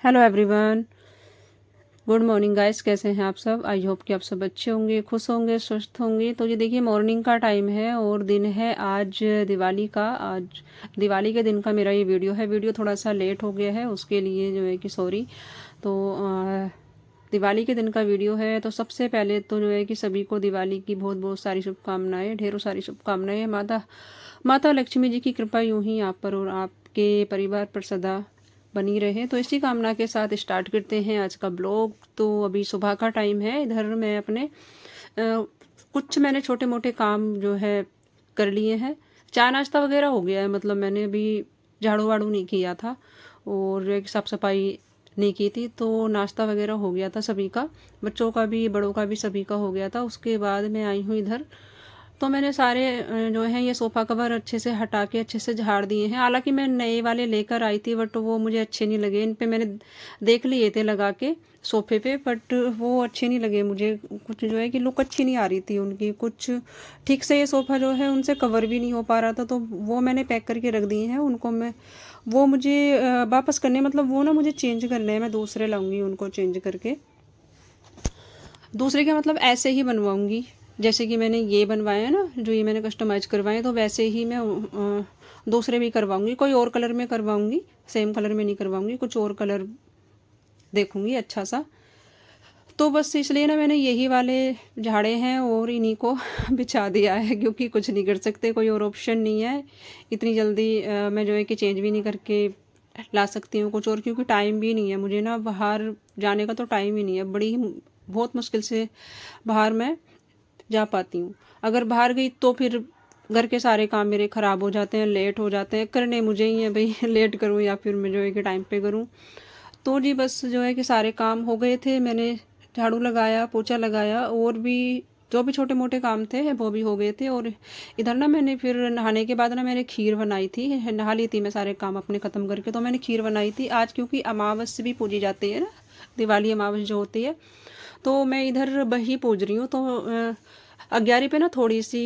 Hello everyone, good morning guys. कैसे हैं आप सब? आई होप कि आप सब अच्छे होंगे, खुश होंगे, स्वस्थ होंगे। तो ये देखिए मॉर्निंग का टाइम है और दिन है आज दिवाली का। आज दिवाली के दिन का मेरा ये वीडियो थोड़ा सा लेट हो गया है, उसके लिए जो है कि सॉरी। तो दिवाली के दिन का वीडियो है। तो सबसे पहले तो जो है कि सभी को दिवाली की बहुत बहुत सारी शुभकामनाएं, ढेरों सारी शुभकामनाएं। माता माता लक्ष्मी जी की कृपा यूं ही आप पर और आपके परिवार पर सदा बनी रहे। तो इसी कामना के साथ स्टार्ट करते हैं आज का ब्लॉग। तो अभी सुबह का टाइम है। इधर मैं अपने कुछ मैंने छोटे मोटे काम जो है कर लिए हैं। चाय नाश्ता वगैरह हो गया है, मतलब मैंने अभी झाड़ू वाड़ू नहीं किया था और एक साफ़ सफाई नहीं की थी। तो नाश्ता वगैरह हो गया था सभी का, बच्चों का भी बड़ों का भी, सभी का हो गया था। उसके बाद मैं आई हूँ इधर। तो मैंने सारे जो है ये सोफ़ा कवर अच्छे से हटा के अच्छे से झाड़ दिए हैं। हालांकि मैं नए वाले लेकर आई थी बट वो मुझे अच्छे नहीं लगे। इन पे मैंने देख लिए थे लगा के सोफ़े पे, बट वो अच्छे नहीं लगे मुझे। कुछ जो है कि लुक अच्छी नहीं आ रही थी उनकी, कुछ ठीक से ये सोफ़ा जो है उनसे कवर भी नहीं हो पा रहा था। तो वो मैंने पैक करके रख दिए हैं। उनको मैं वो मुझे वापस करने, मतलब वो ना मुझे चेंज करने हैं। मैं दूसरे लाऊंगी उनको चेंज करके। दूसरे के मतलब ऐसे ही बनवाऊंगी जैसे कि मैंने ये बनवाए हैं ना, जो ये मैंने कस्टमाइज करवाए हैं, तो वैसे ही मैं दूसरे भी करवाऊंगी। कोई और कलर में करवाऊंगी, सेम कलर में नहीं करवाऊंगी, कुछ और कलर देखूंगी अच्छा सा। तो बस इसलिए ना मैंने यही वाले झाड़े हैं और इन्हीं को बिछा दिया है, क्योंकि कुछ नहीं कर सकते, कोई और ऑप्शन नहीं है। इतनी जल्दी मैं जो है कि चेंज भी नहीं करके ला सकती हूँ कुछ और, क्योंकि टाइम भी नहीं है मुझे ना, बाहर जाने का तो टाइम ही नहीं है। बड़ी ही बहुत मुश्किल से बाहर मैं जा पाती हूँ। अगर बाहर गई तो फिर घर के सारे काम मेरे ख़राब हो जाते हैं, लेट हो जाते हैं। करने मुझे ही है भाई लेट करूँ या फिर मैं जो है कि टाइम पे करूँ। तो जी बस जो है कि सारे काम हो गए थे। मैंने झाड़ू लगाया, पोछा लगाया और भी जो भी छोटे मोटे काम थे वो भी हो गए थे। और इधर ना मैंने फिर नहाने के बाद ना मैंने खीर बनाई थी। नहा ली थी मैं सारे काम अपने ख़त्म करके, तो मैंने खीर बनाई थी आज, क्योंकि अमावस भी पूजी जाती है ना, दिवाली अमावस जो होती है। तो मैं इधर वही पूज रही हूँ। तो अग्यारी पे ना थोड़ी सी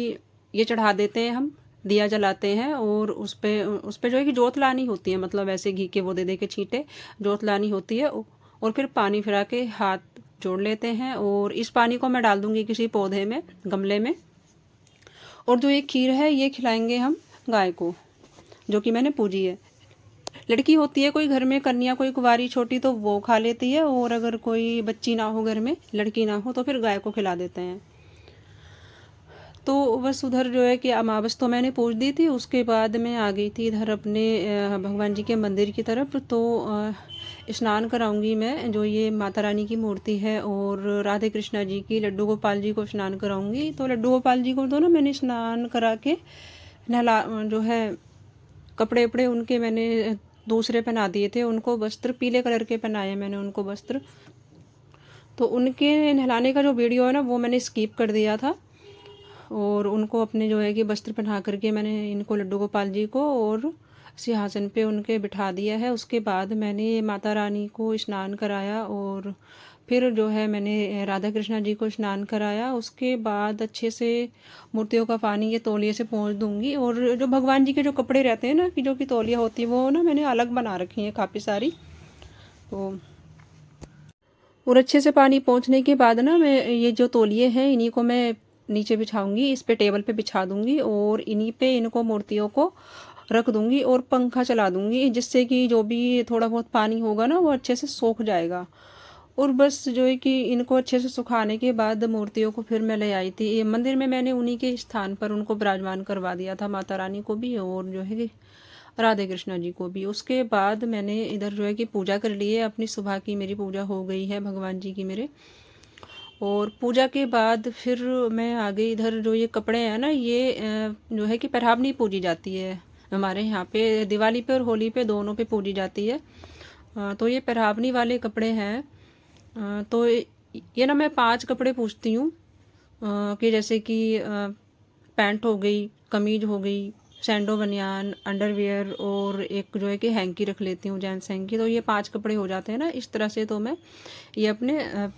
ये चढ़ा देते हैं हम, दिया जलाते हैं और उस पे जो है कि जोत लानी होती है, मतलब ऐसे घी के वो दे दे के छींटे जोत लानी होती है। और फिर पानी फिरा के हाथ जोड़ लेते हैं और इस पानी को मैं डाल दूंगी किसी पौधे में, गमले में। और जो ये खीर है ये खिलाएंगे हम गाय को, जो कि मैंने पूजी है। लड़की होती है कोई घर में, कन्या कोई कुंवारी छोटी, तो वो खा लेती है। और अगर कोई बच्ची ना हो घर में, लड़की ना हो, तो फिर गाय को खिला देते हैं। तो बस उधर जो है कि अमावस तो मैंने पूछ दी थी। उसके बाद मैं आ गई थी इधर अपने भगवान जी के मंदिर की तरफ। तो स्नान कराऊंगी मैं, जो ये माता रानी की मूर्ति है और राधे कृष्णा जी की, लड्डू गोपाल जी को स्नान कराऊंगी। तो लड्डू गोपाल जी को तो ना मैंने स्नान करा के नहला, जो है कपड़े वपड़े उनके मैंने दूसरे पहना दिए थे। उनको वस्त्र पीले कलर के पहनाए मैंने उनको वस्त्र। तो उनके नहलाने का जो वीडियो है ना वो मैंने स्किप कर दिया था। और उनको अपने जो है कि वस्त्र पहना करके मैंने इनको, लड्डू गोपाल जी को, और सिंहासन पे उनके बिठा दिया है। उसके बाद मैंने माता रानी को स्नान कराया और फिर जो है मैंने राधा कृष्णा जी को स्नान कराया। उसके बाद अच्छे से मूर्तियों का पानी ये तौलिए से पोंछ दूंगी। और जो भगवान जी के जो कपड़े रहते हैं ना, कि जो कि तौलिया होती है, वो ना मैंने अलग बना रखी है काफ़ी सारी। तो और अच्छे से पानी पहुँचने के बाद ना मैं ये जो तौलिए हैं इन्हीं को मैं नीचे बिछाऊंगी, इस पे टेबल पे बिछा दूंगी और इन्हीं पे इनको मूर्तियों को रख दूंगी और पंखा चला दूंगी, जिससे कि जो भी थोड़ा बहुत पानी होगा ना वो अच्छे से सूख जाएगा। और बस जो है कि इनको अच्छे से सुखाने के बाद मूर्तियों को फिर मैं ले आई थी ये मंदिर में। मैंने उन्हीं के स्थान पर उनको विराजमान करवा दिया था, माता रानी को भी और जो है कि राधे कृष्णा जी को भी। उसके बाद मैंने इधर जो है कि पूजा कर ली है अपनी, सुबह की मेरी पूजा हो गई है भगवान जी की मेरे। और पूजा के बाद फिर मैं आ गई इधर। जो ये कपड़े हैं ना, ये जो है कि प्रभावनी पूजी जाती है हमारे यहाँ पे, दिवाली पे और होली पे दोनों पे पूजी जाती है। तो ये प्रभावनी वाले कपड़े हैं। तो ये ना मैं 5 कपड़े पूछती हूँ, कि जैसे कि पैंट हो गई, कमीज हो गई, सैंडो बनियान, अंडरवियर और एक जो है कि हैंकी रख लेती हूँ, जेंट्स हैंकी। तो ये 5 कपड़े हो जाते हैं ना इस तरह से। तो मैं ये अपने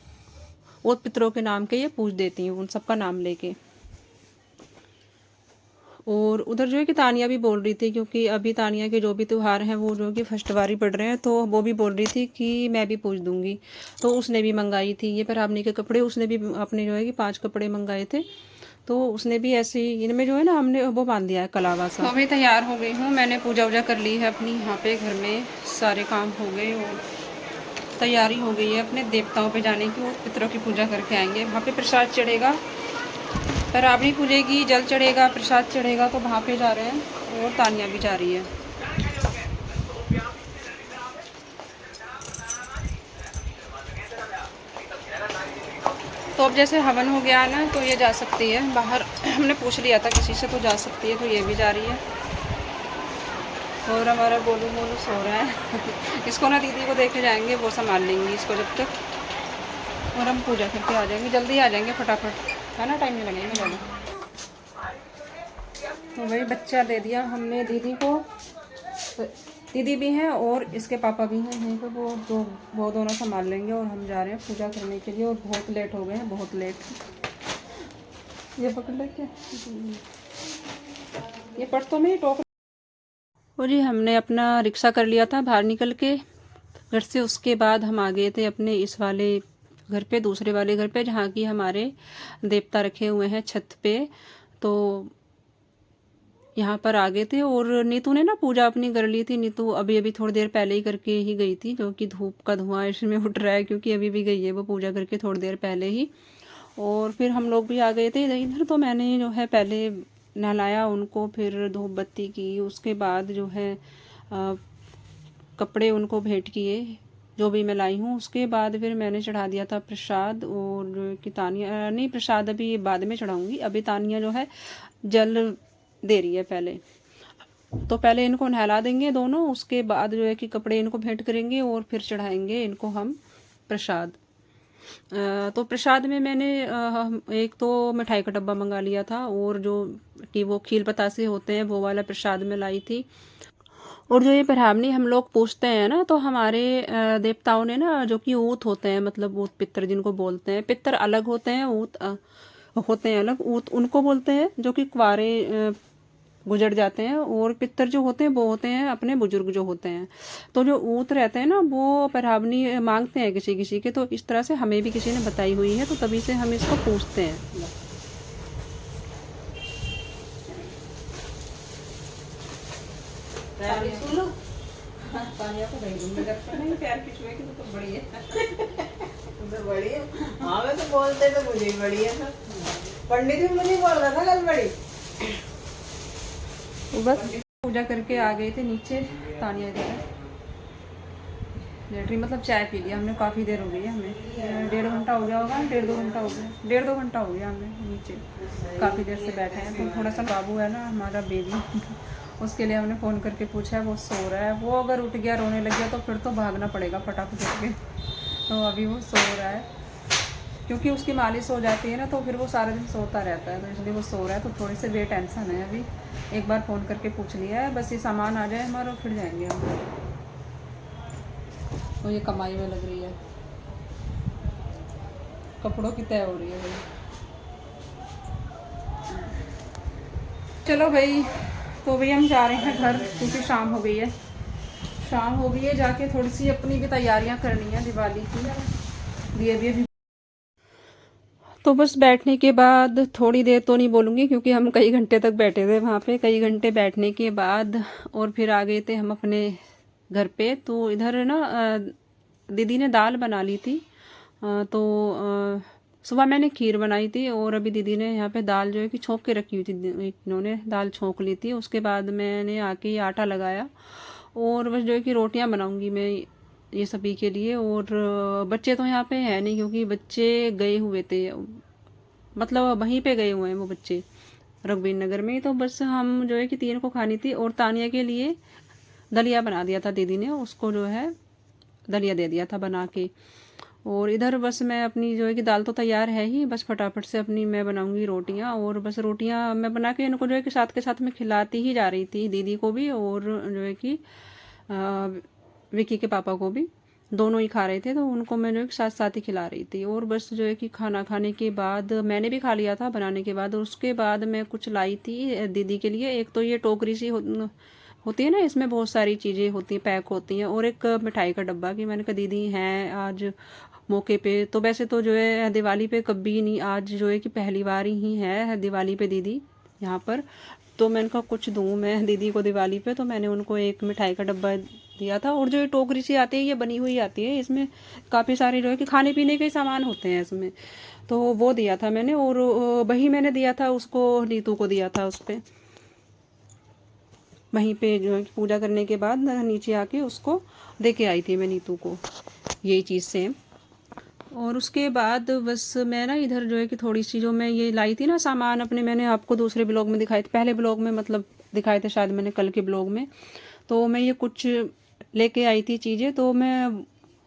ओत पितरों के नाम के ये पूछ देती हूँ, उन सबका नाम लेके। और उधर जो है कि तानिया भी बोल रही थी, क्योंकि अभी तानिया के जो भी त्यौहार हैं वो जो कि फर्स्ट बारी पड़ रहे हैं, तो वो भी बोल रही थी कि मैं भी पूछ दूंगी। तो उसने भी मंगाई थी ये पराबनी के कपड़े, उसने भी अपने जो है कि 5 कपड़े मंगाए थे, तो उसने भी ऐसे ही इनमें जो है ना हमने वो बांध दिया है कलावा सा। तो अभी तैयार हो गई हूँ, मैंने पूजा वूजा कर ली है अपनी, यहाँ पे घर में सारे काम हो गए और तैयारी हो गई है अपने देवताओं पे जाने की, और पितरों की पूजा करके आएंगे। वहाँ पे प्रसाद चढ़ेगा, पराबनी पूजेगी, जल चढ़ेगा, प्रसाद चढ़ेगा, तो वहाँ पे जा रहे हैं और तानिया भी जा रही है। तो अब जैसे हवन हो गया ना तो ये जा सकती है बाहर, हमने पूछ लिया था किसी से, तो जा सकती है, तो ये भी जा रही है। और हमारा गोलू मोलू सो रहा है इसको ना दीदी को देखे जाएंगे, वो संभाल लेंगी इसको जब तक, और हम पूजा करके आ जाएंगे, जल्दी आ जाएंगे फटाफट, है ना, टाइम नहीं लगेगा ज़्यादा। तो वही बच्चा दे दिया हमने दीदी को, तो दीदी भी हैं और इसके पापा भी हैं यहीं पर, वो दोनों संभाल लेंगे, और हम जा रहे हैं पूजा करने के लिए, और बहुत लेट हो गए हैं, बहुत लेट। ये पकड़ ले क्या, ये पर्सों में टोक। और ये हमने अपना रिक्शा कर लिया था बाहर निकल के घर से, उसके बाद हम आ गए थे अपने इस वाले घर पे, दूसरे वाले घर पे, जहाँ की हमारे देवता रखे हुए हैं छत पे। तो यहाँ पर आ गए थे, और नीतू ने ना पूजा अपनी कर ली थी। नीतू अभी अभी थोड़ी देर पहले ही करके ही गई थी, जो कि धूप का धुआं इसमें उठ रहा है, क्योंकि अभी भी गई है वो पूजा करके थोड़ी देर पहले ही। और फिर हम लोग भी आ गए थे इधर, तो मैंने जो है पहले नहलाया उनको, फिर धूप बत्ती की, उसके बाद जो है कपड़े उनको भेंट किए जो भी मैं लाई हूँ, उसके बाद फिर मैंने चढ़ा दिया था प्रसाद। और कि तानिया नहीं, प्रसाद अभी बाद में चढ़ाऊँगी, अभी तानिया जो है जल दे रही है पहले, तो पहले इनको नहला देंगे दोनों, उसके बाद जो है कि कपड़े इनको भेंट करेंगे और फिर चढ़ाएंगे इनको हम प्रसाद। तो प्रसाद में मैंने एक तो मिठाई का डब्बा मंगा लिया था, और जो कि वो खील बतासे होते हैं वो वाला प्रसाद में लाई थी। और जो ये ब्राह्मणी हम लोग पूछते हैं ना, तो हमारे देवताओं ने ना, जो कि ऊत होते हैं, मतलब ऊत पितर जिनको बोलते हैं, पितर अलग होते हैं, ऊत होते हैं अलग। ऊत उनको बोलते हैं जो कि कुंवारे गुजर जाते हैं, और पितर जो होते हैं वो होते हैं अपने बुजुर्ग जो होते हैं। तो जो ऊत रहते हैं ना, वो पराबनी मांगते हैं किसी किसी के, तो इस तरह से हमें भी किसी ने बताई हुई है, तो तभी से हम इसको पूछते हैं। सुन लो, तानिया को भेज दूंगी घर पे, नहीं प्यार की छुए की तो बड़ी है तो बड़ी है। हाँ मैं तो बोलते तो मुझे ही बड़ी है ना, पंडित भी मुझे बोल रहा था कल बड़ी। बस पूजा करके आ गए थे नीचे, तानिया इधर है लेटरी, मतलब चाय पी लिया हमने, काफ़ी देर हो गई है हमें, 1.5 घंटा हो गया होगा, 1.5-2 घंटा हो गया, 1.5-2 घंटा हो गया हमें नीचे, काफ़ी देर से बैठे हैं। तो थोड़ा सा बाबू है ना हमारा बेबी उसके लिए हमने फ़ोन करके पूछा है, वो सो रहा है, वो अगर उठ गया रोने लग गया तो फिर तो भागना पड़ेगा फटाफट उठ के, तो अभी वो सो रहा है, क्योंकि उसकी मालिश हो जाती है ना, तो फिर वो सारा दिन सोता रहता है, तो इसलिए वो सो रहा है। तो थोड़ी से वे टेंशन है अभी, एक बार फ़ोन करके पूछ लिया है, बस ये सामान आ जाए हमारा फिर जाएंगे हम। तो ये कमाई में लग रही है, कपड़ों की तय हो रही है भाई। चलो भाई, तो भाई हम जा रहे हैं घर, क्योंकि शाम हो गई है, शाम हो गई है, जाके थोड़ी सी अपनी भी तैयारियां करनी है दिवाली की लिए भी। तो बस बैठने के बाद थोड़ी देर तो नहीं बोलूँगी, क्योंकि हम कई घंटे तक बैठे थे वहाँ पे, कई घंटे बैठने के बाद और फिर आ गए थे हम अपने घर पे। तो इधर ना दीदी ने दाल बना ली थी, तो सुबह मैंने खीर बनाई थी, और अभी दीदी ने यहाँ पे दाल जो है कि छोंक के रखी हुई थी, इन्होंने दाल छोंक ली थी। उसके बाद मैंने आके आटा लगाया, और बस जो है कि रोटियाँ बनाऊँगी मैं ये सभी के लिए। और बच्चे तो यहाँ पे है नहीं, क्योंकि बच्चे गए हुए थे, मतलब वहीं पे गए हुए हैं वो बच्चे रघुवीर नगर में। तो बस हम जो है कि 3 को खानी थी, और तानिया के लिए दलिया बना दिया था दीदी ने, उसको जो है दलिया दे दिया था बना के। और इधर बस मैं अपनी जो है कि दाल तो तैयार है ही, बस फटाफट से अपनी मैं बनाऊंगी रोटियां, और बस रोटियां मैं बना के इनको जो है कि साथ के साथ में खिलाती ही जा रही थी, दीदी को भी और जो है कि विकी के पापा को भी। दोनों ही खा रहे थे, तो उनको मैं जो है साथ साथ ही खिला रही थी। और बस जो है कि खाना खाने के बाद मैंने भी खा लिया था बनाने के बाद। और उसके बाद मैं कुछ लाई थी दीदी के लिए। एक तो ये टोकरी सी होती है ना, इसमें बहुत सारी चीज़ें होती हैं, पैक होती हैं। और एक मिठाई का डब्बा कि मैंने कहा दीदी हैं आज मौके पे, तो वैसे तो जो है दिवाली पे कभी नहीं, आज जो है कि पहली बार ही है दिवाली पे दीदी यहाँ पर। तो मैंने कहा कुछ दूँ मैं दीदी को दिवाली पे, तो मैंने उनको एक मिठाई का डब्बा दिया था। और जो ये टोकरी सी आती है, ये बनी हुई आती है, इसमें काफ़ी सारे जो है कि खाने पीने के सामान होते हैं इसमें, तो वो दिया था मैंने। और वही मैंने दिया था उसको, नीतू को दिया था उस पर। वहीं पे जो है कि पूजा करने के बाद नीचे आके उसको दे के आई थी मैं नीतू को, यही चीज़ सेम। और उसके बाद बस मैं ना इधर जो है कि थोड़ी सी जो मैं ये लाई थी ना सामान अपने, मैंने आपको दूसरे ब्लॉग में दिखाए थे, पहले ब्लॉग में मतलब दिखाए थे शायद मैंने, कल के ब्लॉग में। तो मैं ये कुछ लेके आई थी चीज़ें, तो मैं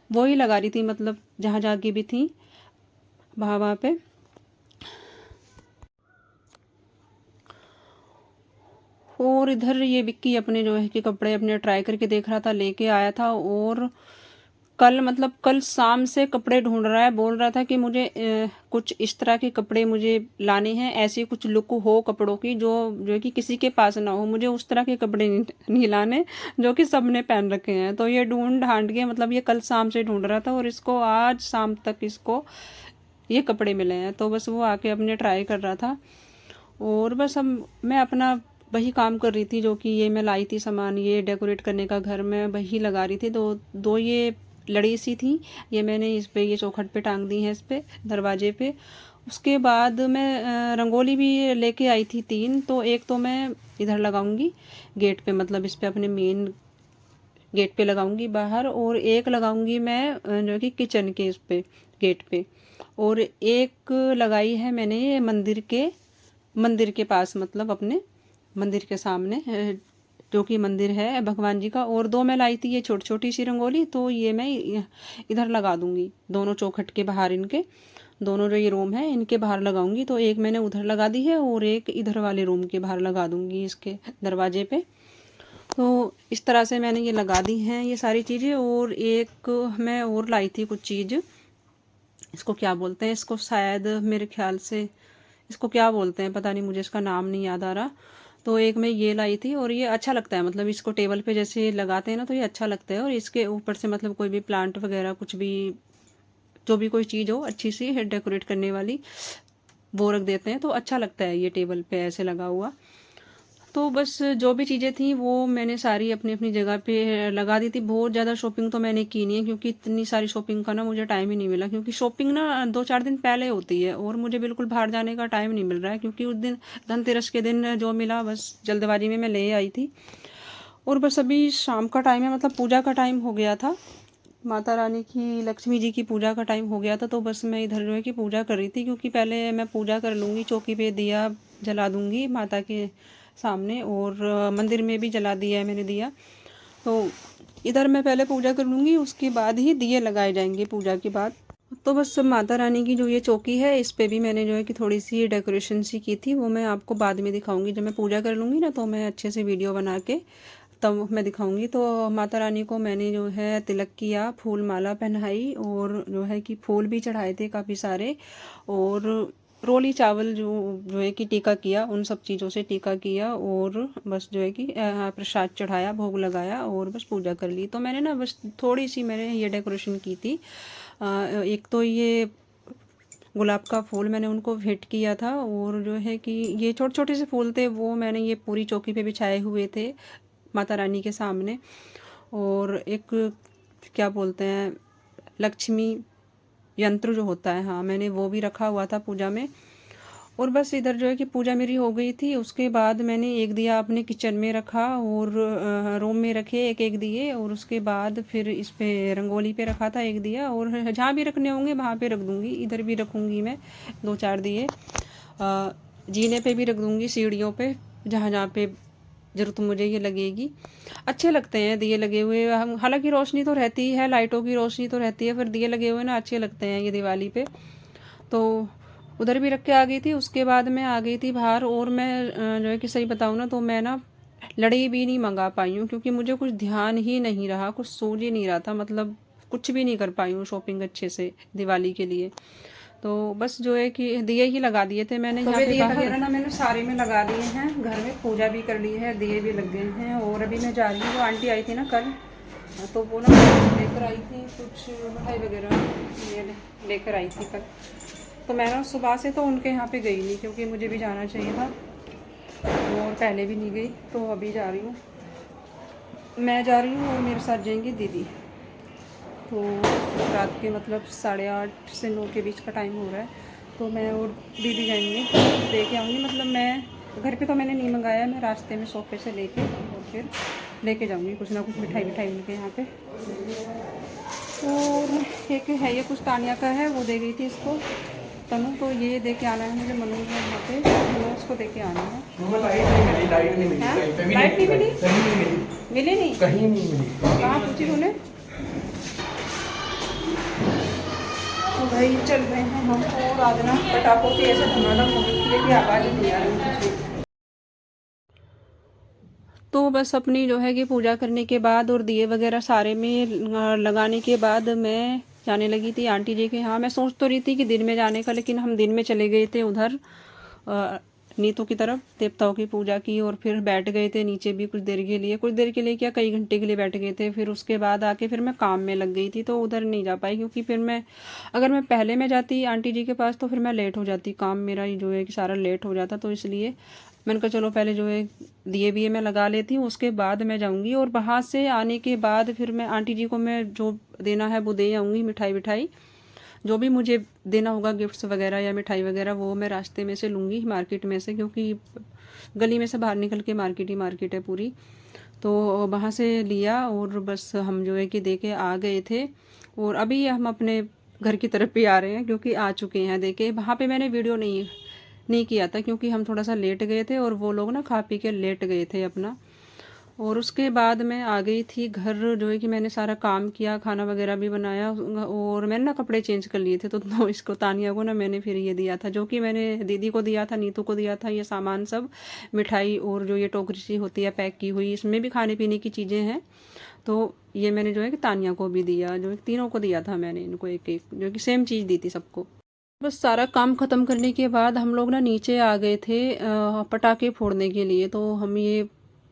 वो ही लगा रही थी, मतलब जहाँ जहाँ की भी थी वहाँ वहाँ पे। और इधर ये विक्की अपने जो है कि कपड़े अपने ट्राई करके देख रहा था, लेके आया था। और कल मतलब कल शाम से कपड़े ढूंढ रहा है, बोल रहा था कि मुझे कुछ इस तरह के कपड़े मुझे लाने हैं, ऐसी कुछ लुक हो कपड़ों की जो जो है कि किसी के पास ना हो, मुझे उस तरह के कपड़े नहीं लाने जो कि सब ने पहन रखे हैं। तो ये ढूंढ ढांड के मतलब ये कल शाम से ढूंढ रहा था, और इसको आज शाम तक इसको ये कपड़े मिले हैं। तो बस वो आके अपने ट्राई कर रहा था। और बस हम मैं अपना वही काम कर रही थी जो कि ये मैं लाई थी सामान, ये डेकोरेट करने का घर में वही लगा रही थी। दो दो ये लड़ी सी थी, ये मैंने इस पे ये चौखट पे टांग दी है, इस पे दरवाजे पे। उसके बाद मैं रंगोली भी लेके आई थी 3। तो एक तो मैं इधर लगाऊंगी गेट पे, मतलब इस पे अपने मेन गेट पे लगाऊंगी बाहर। और एक लगाऊंगी मैं जो कि किचन के इस पे गेट पे। और एक लगाई है मैंने ये मंदिर के पास, मतलब अपने मंदिर के सामने जो कि मंदिर है भगवान जी का। और 2 मैं लाई थी ये छोटी छोटी सी रंगोली, तो ये मैं इधर लगा दूंगी दोनों चौखट के बाहर, इनके दोनों जो ये रूम है इनके बाहर लगाऊंगी। तो एक मैंने उधर लगा दी है और एक इधर वाले रूम के बाहर लगा दूंगी, इसके दरवाजे पे। तो इस तरह से मैंने ये लगा दी हैं ये सारी चीज़ें। और एक मैं और लाई थी कुछ चीज़, इसको क्या बोलते हैं, इसको शायद मेरे ख्याल से इसको क्या बोलते हैं पता नहीं, मुझे इसका नाम नहीं याद आ रहा। तो एक मैं ये लाई थी, और ये अच्छा लगता है, मतलब इसको टेबल पे जैसे लगाते हैं ना तो ये अच्छा लगता है। और इसके ऊपर से मतलब कोई भी प्लांट वगैरह कुछ भी, जो भी कोई चीज़ हो अच्छी सी डेकोरेट करने वाली, वो रख देते हैं तो अच्छा लगता है ये टेबल पे ऐसे लगा हुआ। तो बस जो भी चीज़ें थी वो मैंने सारी अपनी अपनी जगह पे लगा दी थी। बहुत ज़्यादा शॉपिंग तो मैंने की नहीं है, क्योंकि इतनी सारी शॉपिंग का ना मुझे टाइम ही नहीं मिला, क्योंकि शॉपिंग ना 2-4 दिन पहले होती है और मुझे बिल्कुल बाहर जाने का टाइम नहीं मिल रहा है। क्योंकि उस दिन धनतेरस के दिन जो मिला बस जल्दबाजी में मैं ले आई थी। और बस अभी शाम का टाइम है, मतलब पूजा का टाइम हो गया था, माता रानी की लक्ष्मी जी की पूजा का टाइम हो गया था। तो बस मैं इधर जो है कि पूजा कर रही थी, क्योंकि पहले मैं पूजा कर लूँगी, चौकी पे दिया जला दूँगी माता के सामने। और मंदिर में भी जला दिया है मैंने दिया, तो इधर मैं पहले पूजा कर लूँगी, उसके बाद ही दिए लगाए जाएंगे पूजा के बाद। तो बस माता रानी की जो ये चौकी है इस पे भी मैंने जो है कि थोड़ी सी डेकोरेशन सी की थी, वो मैं आपको बाद में दिखाऊंगी। जब मैं पूजा कर लूँगी ना तो मैं अच्छे से वीडियो बना के तब मैं दिखाऊंगी। तो माता रानी को मैंने जो है तिलक किया, फूल माला पहनाई, और जो है कि फूल भी चढ़ाए थे काफ़ी सारे। और रोली चावल जो है कि टीका किया, उन सब चीज़ों से टीका किया। और बस जो है कि प्रसाद चढ़ाया, भोग लगाया, और बस पूजा कर ली। तो मैंने ना बस थोड़ी सी मैंने ये डेकोरेशन की थी। एक तो ये गुलाब का फूल मैंने उनको भेंट किया था, और जो है कि ये छोटे छोटे से फूल थे वो मैंने ये पूरी चौकी पे बिछाए हुए थे माता रानी के सामने। और एक क्या बोलते हैं, लक्ष्मी यंत्र जो होता है, हाँ मैंने वो भी रखा हुआ था पूजा में। और बस इधर जो है कि पूजा मेरी हो गई थी। उसके बाद मैंने एक दिया अपने किचन में रखा, और रूम में रखे एक एक दिए। और उसके बाद फिर इस पे रंगोली पे रखा था एक दिया, और जहाँ भी रखने होंगे वहाँ पे रख दूँगी। इधर भी रखूँगी मैं 2-4 दिए, जीने पे भी रख दूँगी, सीढ़ियों पे, जहाँ जहाँ पे ज़रूरत मुझे ये लगेगी। अच्छे लगते हैं दिए लगे हुए, हम हालांकि रोशनी तो रहती है, लाइटों की रोशनी तो रहती है, फिर दिए लगे हुए ना अच्छे लगते हैं ये दिवाली पे। तो उधर भी रख के आ गई थी। उसके बाद मैं आ गई थी बाहर, और मैं जो है कि सही बताऊँ ना तो मैं ना लड़ी भी नहीं मंगा पाई हूँ, क्योंकि मुझे कुछ ध्यान ही नहीं रहा, कुछ सूझ ही नहीं रहा था, मतलब कुछ भी नहीं कर पाई हूँ शॉपिंग अच्छे से दिवाली के लिए। तो बस जो है कि दिए ही लगा दिए थे मैंने यहाँ पे दिए वगैरह ना मैंने सारे में लगा दिए हैं, घर में पूजा भी कर ली है, दिए भी लग गए हैं। और अभी मैं जा रही हूँ, वो आंटी आई थी ना कल, तो वो ना लेकर आई थी कुछ मिठाई वगैरह ये लेकर आई थी कल। तो मैं ना सुबह से तो उनके यहाँ पे गई नहीं क्योंकि मुझे भी जाना चाहिए था और पहले भी नहीं गई, तो अभी जा रही हूँ। मैं जा रही हूँ और मेरे साथ जाएंगी दीदी। तो रात के मतलब 8:30 से 9 के बीच का टाइम हो रहा है, तो मैं और दीदी जाएंगे, दे के आऊँगी। मतलब मैं घर पे तो मैंने नहीं मंगाया, मैं रास्ते में सोफे से लेके और फिर लेके जाऊँगी कुछ ना कुछ मिठाई उनके यहाँ पे। और एक है ये कुछ तानिया का है, वो दे गई थी इसको तनु, तो ये दे के आना है मुझे मनोज है यहाँ पे, मनोज को दे के आना है। लाइट नहीं मिली, मिली नहीं, कहीं नहीं मिली। कहाँ पूछी तूने? तो भाई चल रहे हैं हम, और आज ना पटाखों की ऐसे धमाधम हो गई थी कि आवाज़ नहीं आ रही थी। तो बस अपनी जो है कि पूजा करने के बाद और दिए वगैरह सारे में लगाने के बाद मैं जाने लगी थी आंटी जी के यहाँ। मैं सोच तो रही थी कि दिन में जाने का, लेकिन हम दिन में चले गए थे उधर नीतू की तरफ, देवताओं की पूजा की और फिर बैठ गए थे नीचे भी कुछ देर के लिए क्या कई घंटे के लिए बैठ गए थे। फिर उसके बाद आके फिर मैं काम में लग गई थी, तो उधर नहीं जा पाई क्योंकि फिर मैं अगर मैं पहले में जाती आंटी जी के पास तो फिर मैं लेट हो जाती, काम मेरा जो है कि सारा लेट हो जाता। तो इसलिए मैंने कहा चलो पहले जो है दिए भी मैं लगा लेती हूँ, उसके बाद मैं जाऊँगी। और वहाँ से आने के बाद फिर मैं आंटी जी को मैं जो देना है वो दे आऊँगी, मिठाई जो भी मुझे देना होगा, गिफ्ट्स वगैरह या मिठाई वगैरह, वो मैं रास्ते में से लूँगी मार्केट में से, क्योंकि गली में से बाहर निकल के मार्केट है पूरी। तो वहाँ से लिया और बस हम जो है कि दे के आ गए थे। और अभी हम अपने घर की तरफ भी आ रहे हैं क्योंकि आ चुके हैं। देखे वहाँ पे मैंने वीडियो नहीं किया था क्योंकि हम थोड़ा सा लेट गए थे और वो लोग ना खा पी के लेट गए थे अपना। और उसके बाद मैं आ गई थी घर, जो है कि मैंने सारा काम किया, खाना वगैरह भी बनाया और मैंने ना कपड़े चेंज कर लिए थे। तो इसको तानिया को ना मैंने फिर ये दिया था, जो कि मैंने दीदी को दिया था, नीतू को दिया था, ये सामान सब मिठाई और जो ये टोकरी सी होती है पैक की हुई, इसमें भी खाने पीने की चीज़ें हैं। तो ये मैंने जो है कि तानिया को भी दिया, जो तीनों को दिया था मैंने इनको एक एक, जो कि सेम चीज़ दी थी सबको। बस सारा काम ख़त्म करने के बाद हम लोग ना नीचे आ गए थे पटाखे फोड़ने के लिए। तो हम ये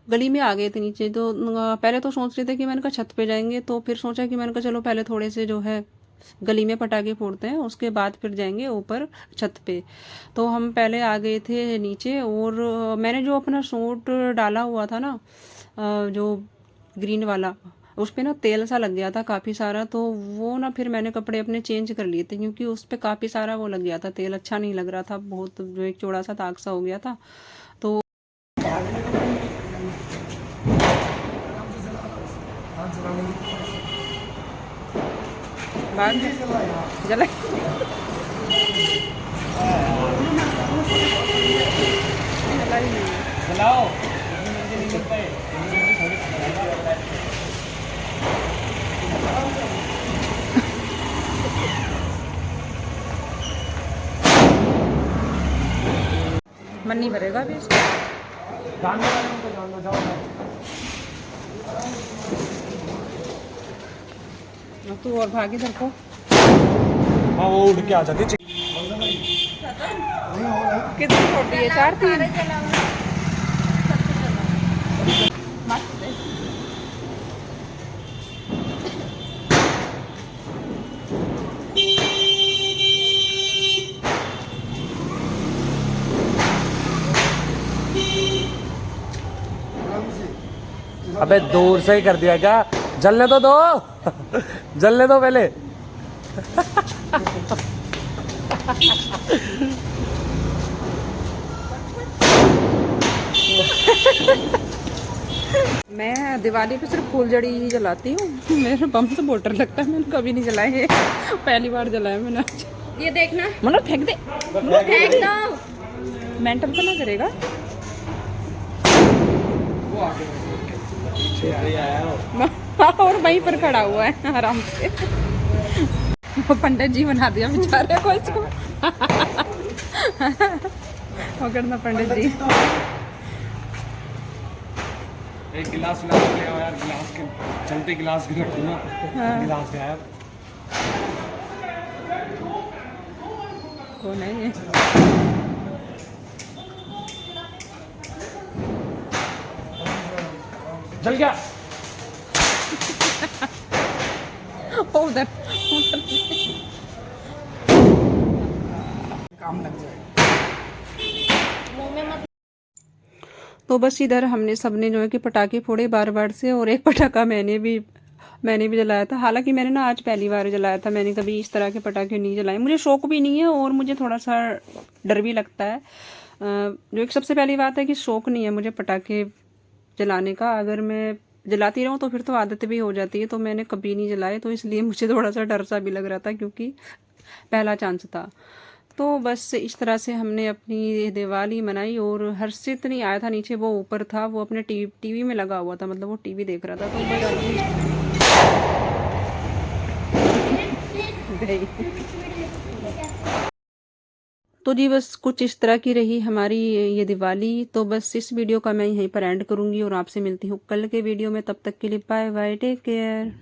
गली में आ गए थे नीचे। तो पहले तो सोच रहे थे कि मैंने कहा छत पे जाएंगे, तो फिर सोचा कि मैंने कहा चलो पहले थोड़े से जो है गली में पटाखे फोड़ते हैं, उसके बाद फिर जाएंगे ऊपर छत पे। तो हम पहले आ गए थे नीचे और मैंने जो अपना सूट डाला हुआ था ना जो ग्रीन वाला, उस पर ना तेल सा लग गया था काफ़ी सारा। तो वो ना फिर मैंने कपड़े अपने चेंज कर लिए थे क्योंकि उस पर काफ़ी सारा वो लग गया था तेल, अच्छा नहीं लग रहा था, बहुत जो एक चौड़ा सा दाग सा हो गया था। तो बाद में जला चलाओ मन नहीं भरेगा अभी इसका। तू और भागी इधर को। हाँ वो उड़ के आ जाती है। कितनी छोटी है? 4-3 अबे दूर से ही कर दिया क्या? जलने तो दो जलने दो पहले। मैं दिवाली पे सिर्फ फूलझड़ी ही जलाती हूँ। मेरे बम से बोटर लगता है, मैंने कभी नहीं जलाए हैं, पहली बार जलाया मैंने। ये देखना, मतलब फेंक दे, फेंक दो। मेंटल तो ना करेगा। और वहीं पर खड़ा हुआ है आराम से। वो पंडित जी बना दिया बेचारे को इसको। वो करना पंडित जी। एक गिलास ले आओ यार, गिलास के चलते गिलास के रखो ना। गिलास गायब। कौन है ये? जल गया। उधर काम लग जाए। तो बस इधर हमने सबने जो है कि पटाखे फोड़े बार बार से, और एक पटाखा मैंने भी जलाया था। हालांकि मैंने ना आज पहली बार जलाया था, मैंने कभी इस तरह के पटाखे नहीं जलाए। मुझे शौक भी नहीं है और मुझे थोड़ा सा डर भी लगता है। जो एक सबसे पहली बात है कि शौक नहीं है मुझे पटाखे जलाने का। अगर मैं जलाती रहूँ तो फिर तो आदत भी हो जाती है, तो मैंने कभी नहीं जलाए, तो इसलिए मुझे थोड़ा सा डर सा भी लग रहा था क्योंकि पहला चांस था। तो बस इस तरह से हमने अपनी दिवाली मनाई। और हर्षित नहीं आया था नीचे, वो ऊपर था, वो अपने टीवी में लगा हुआ था, मतलब वो टीवी देख रहा था। तो तो जी बस कुछ इस तरह की रही हमारी ये दिवाली। तो बस इस वीडियो का मैं यहीं पर एंड करूँगी और आपसे मिलती हूँ कल के वीडियो में। तब तक के लिए बाय बाय, टेक केयर।